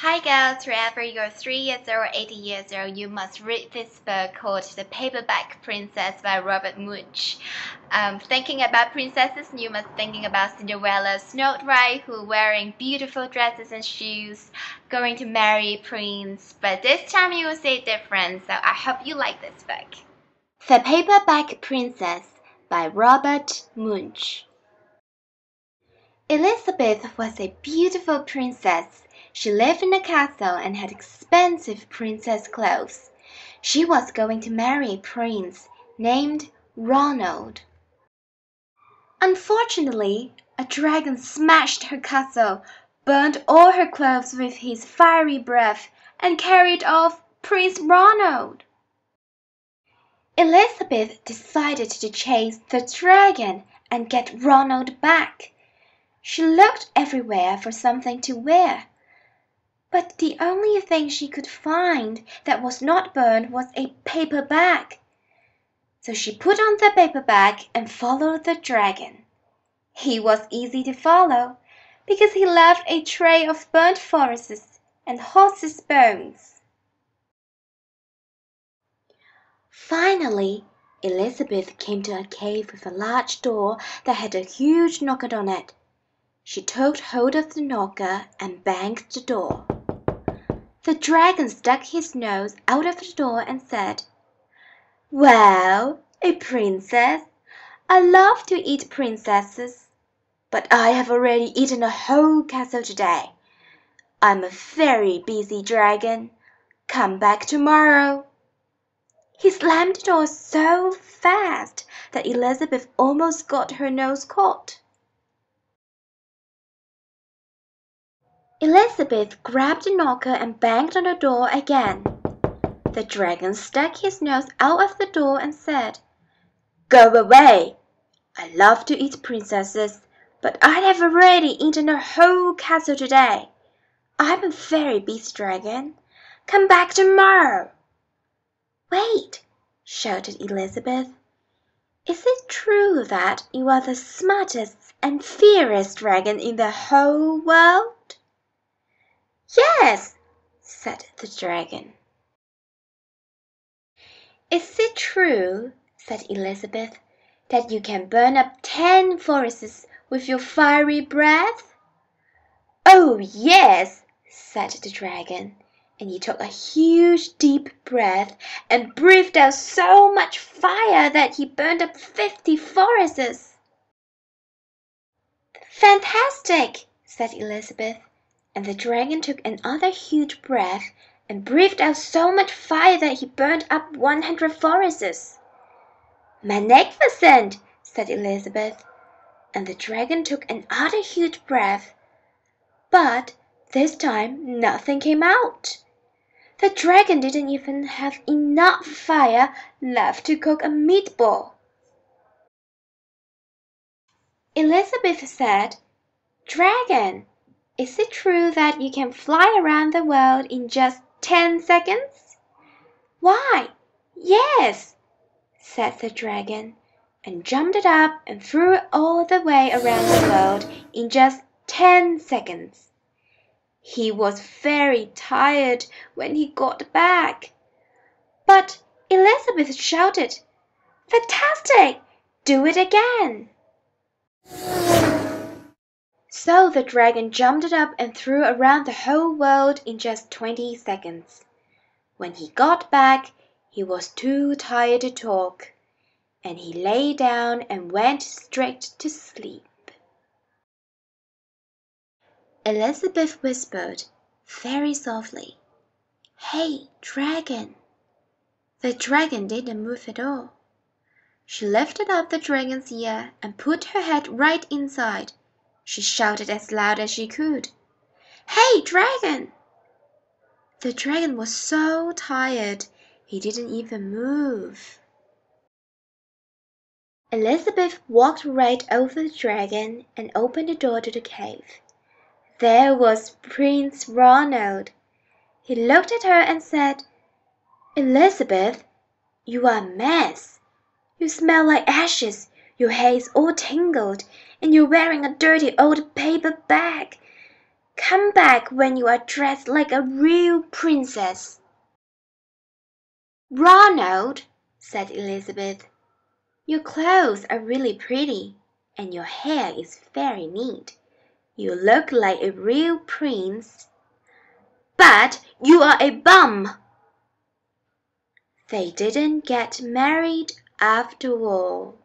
Hi girls, wherever you're 3 years old or 80 years old, you must read this book called The Paperback Princess by Robert Munsch. Thinking about princesses, you must thinking about Cinderella, Snow White, who wearing beautiful dresses and shoes, going to marry a prince. But this time you will see different, so I hope you like this book. The Paperback Princess by Robert Munsch. Elizabeth was a beautiful princess. She lived in a castle and had expensive princess clothes. She was going to marry a prince named Ronald. Unfortunately, a dragon smashed her castle, burned all her clothes with his fiery breath, and carried off Prince Ronald. Elizabeth decided to chase the dragon and get Ronald back. She looked everywhere for something to wear. But the only thing she could find that was not burned was a paper bag. So she put on the paper bag and followed the dragon. He was easy to follow because he left a trail of burnt forests and horses' bones. Finally, Elizabeth came to a cave with a large door that had a huge knocker on it. She took hold of the knocker and banged the door. The dragon stuck his nose out of the door and said, "Well, a princess. I love to eat princesses, but I have already eaten a whole castle today. I'm a very busy dragon. Come back tomorrow." He slammed the door so fast that Elizabeth almost got her nose caught. Elizabeth grabbed the knocker and banged on the door again. The dragon stuck his nose out of the door and said, "Go away. I love to eat princesses, but I have already eaten a whole castle today. I'm a very busy dragon. Come back tomorrow." "Wait," shouted Elizabeth. "Is it true that you are the smartest and fiercest dragon in the whole world?" "Yes," said the dragon. "Is it true," said Elizabeth, "that you can burn up 10 forests with your fiery breath?" "Oh, yes," said the dragon, and he took a huge deep breath and breathed out so much fire that he burned up 50 forests. "Fantastic," said Elizabeth, and the dragon took another huge breath and breathed out so much fire that he burned up 100 forests. "Magnificent," said Elizabeth, and the dragon took another huge breath. But this time nothing came out. The dragon didn't even have enough fire left to cook a meatball. Elizabeth said, "Dragon, is it true that you can fly around the world in just 10 seconds?" "Why, yes," said the dragon, and jumped it up and flew all the way around the world in just 10 seconds. He was very tired when he got back. But Elizabeth shouted, "Fantastic! Do it again!" So the dragon jumped it up and flew around the whole world in just 20 seconds. When he got back, he was too tired to talk, and he lay down and went straight to sleep. Elizabeth whispered very softly, "Hey, dragon." The dragon didn't move at all. She lifted up the dragon's ear and put her head right inside. She shouted as loud as she could, "Hey, dragon!" The dragon was so tired he didn't even move. Elizabeth walked right over the dragon and opened the door to the cave. There was Prince Ronald. He looked at her and said, "Elizabeth, you are a mess. You smell like ashes, your hair's all tangled, and you're wearing a dirty old paper bag. Come back when you are dressed like a real princess." "Ronald," said Elizabeth, "your clothes are really pretty, and your hair is very neat. You look like a real prince." "But you are a bum." They didn't get married after all.